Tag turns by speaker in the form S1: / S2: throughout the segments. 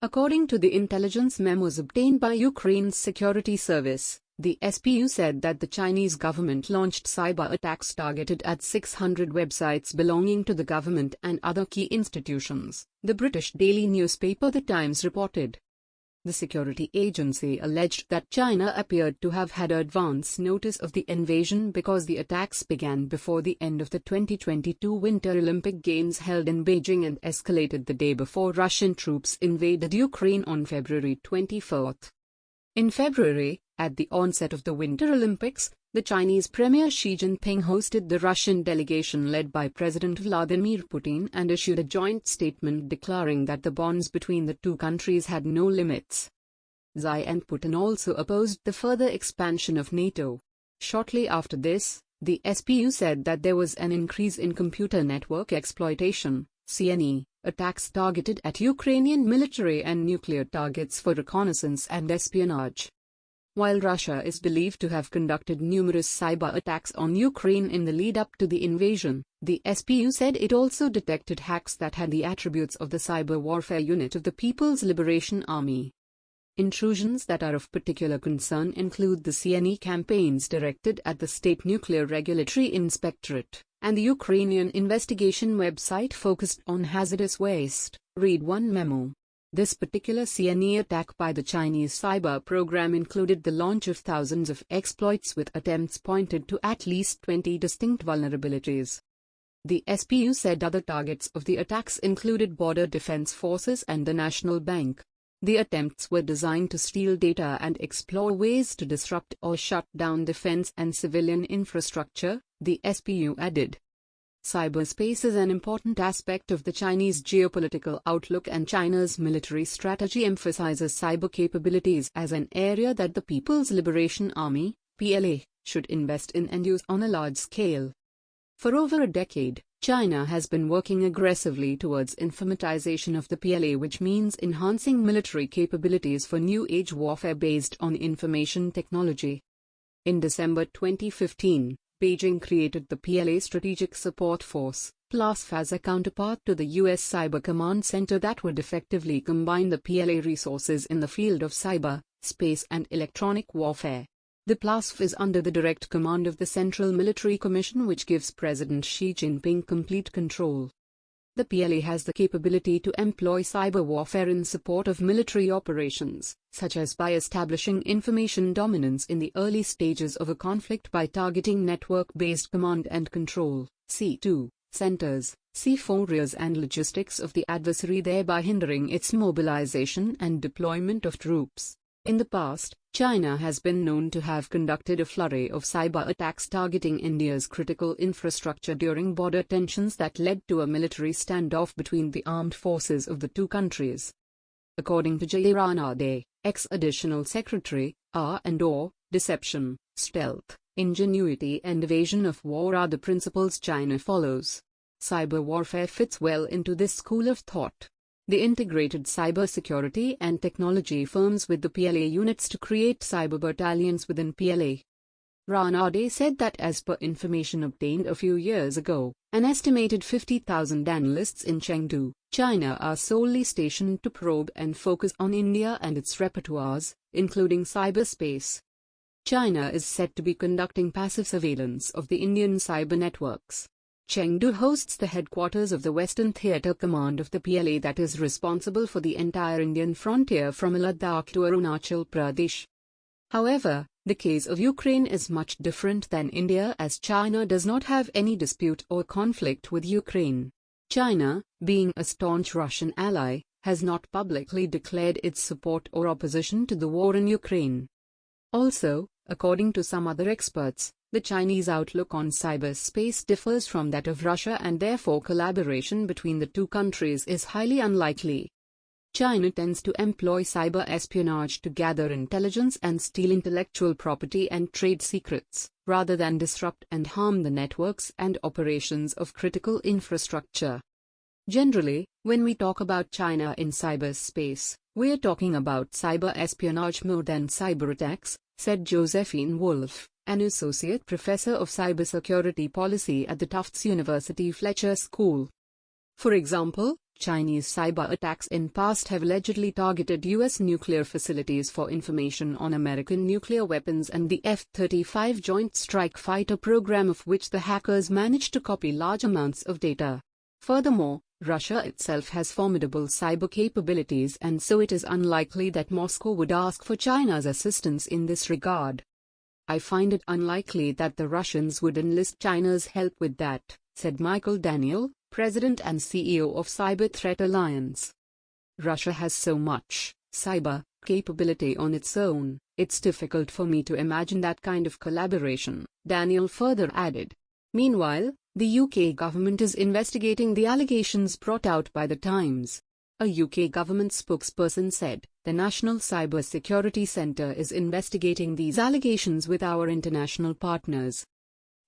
S1: According to the intelligence memos obtained by Ukraine's security service, the SPU said that the Chinese government launched cyber attacks targeted at 600 websites belonging to the government and other key institutions, the British daily newspaper The Times reported. The security agency alleged that China appeared to have had advance notice of the invasion because the attacks began before the end of the 2022 Winter Olympic Games held in Beijing and escalated the day before Russian troops invaded Ukraine on February 24. In February, at the onset of the Winter Olympics, the Chinese Premier Xi Jinping hosted the Russian delegation led by President Vladimir Putin and issued a joint statement declaring that the bonds between the two countries had no limits. Xi and Putin also opposed the further expansion of NATO. Shortly after this, the SPU said that there was an increase in computer network exploitation, CNE, attacks targeted at Ukrainian military and nuclear targets for reconnaissance and espionage. While Russia is believed to have conducted numerous cyber attacks on Ukraine in the lead-up to the invasion, the SPU said it also detected hacks that had the attributes of the cyber warfare unit of the People's Liberation Army. Intrusions that are of particular concern include the CNE campaigns directed at the State Nuclear Regulatory Inspectorate, and the Ukrainian investigation website focused on hazardous waste, read one memo. This particular CNE attack by the Chinese cyber program included the launch of thousands of exploits with attempts pointed to at least 20 distinct vulnerabilities. The SPU said other targets of the attacks included border defense forces and the National Bank. The attempts were designed to steal data and explore ways to disrupt or shut down defense and civilian infrastructure, the SPU added. Cyberspace is an important aspect of the Chinese geopolitical outlook, and China's military strategy emphasizes cyber capabilities as an area that the People's Liberation Army, PLA, should invest in and use on a large scale. For over a decade, China has been working aggressively towards informatization of the PLA, which means enhancing military capabilities for new age warfare based on information technology. In December 2015, Beijing created the PLA Strategic Support Force, PLASF, as a counterpart to the U.S. Cyber Command Center that would effectively combine the PLA resources in the field of cyber, space and electronic warfare. The PLASF is under the direct command of the Central Military Commission, which gives President Xi Jinping complete control. The PLA has the capability to employ cyber warfare in support of military operations, such as by establishing information dominance in the early stages of a conflict by targeting network-based command and control, C2, centers, C4 areas and logistics of the adversary, thereby hindering its mobilization and deployment of troops. In the past, China has been known to have conducted a flurry of cyber attacks targeting India's critical infrastructure during border tensions that led to a military standoff between the armed forces of the two countries. According to Jayadev Ranade, ex-additional secretary, R&AW, deception, stealth, ingenuity and evasion of war are the principles China follows. Cyber warfare fits well into this school of thought. The integrated cybersecurity and technology firms with the PLA units to create cyber battalions within PLA. Ranade said that as per information obtained a few years ago, an estimated 50,000 analysts in Chengdu, China are solely stationed to probe and focus on India and its repertoires, including cyberspace. China is said to be conducting passive surveillance of the Indian cyber networks. Chengdu hosts the headquarters of the Western Theatre Command of the PLA that is responsible for the entire Indian frontier from Ladakh to Arunachal Pradesh. However, the case of Ukraine is much different than India, as China does not have any dispute or conflict with Ukraine. China, being a staunch Russian ally, has not publicly declared its support or opposition to the war in Ukraine. Also, according to some other experts, the Chinese outlook on cyberspace differs from that of Russia, and therefore collaboration between the two countries is highly unlikely. China tends to employ cyber espionage to gather intelligence and steal intellectual property and trade secrets, rather than disrupt and harm the networks and operations of critical infrastructure. Generally, when we talk about China in cyberspace, we're talking about cyber espionage more than cyber attacks, said Josephine Wolf, an associate professor of cybersecurity policy at the Tufts University Fletcher School. For example, Chinese cyber attacks in past have allegedly targeted U.S. nuclear facilities for information on American nuclear weapons and the F-35 Joint Strike Fighter program, of which the hackers managed to copy large amounts of data. Furthermore, Russia itself has formidable cyber capabilities, and so it is unlikely that Moscow would ask for China's assistance in this regard. I find it unlikely that the Russians would enlist China's help with that, said Michael Daniel, President and CEO of Cyber Threat Alliance. Russia has so much cyber capability on its own, it's difficult for me to imagine that kind of collaboration, Daniel further added. Meanwhile, the UK government is investigating the allegations brought out by the Times. A UK government spokesperson said, "The National Cyber Security Centre is investigating these allegations with our international partners."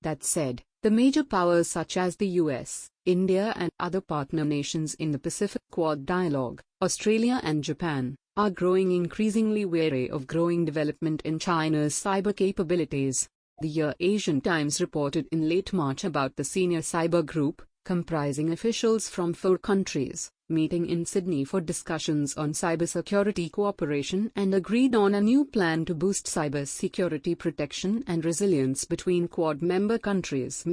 S1: That said, the major powers such as the US, India and other partner nations in the Pacific Quad dialogue, Australia and Japan, are growing increasingly wary of growing development in China's cyber capabilities. The Asian Times reported in late March about the senior cyber group, comprising officials from 4 countries, meeting in Sydney for discussions on cybersecurity cooperation and agreed on a new plan to boost cybersecurity protection and resilience between Quad member countries.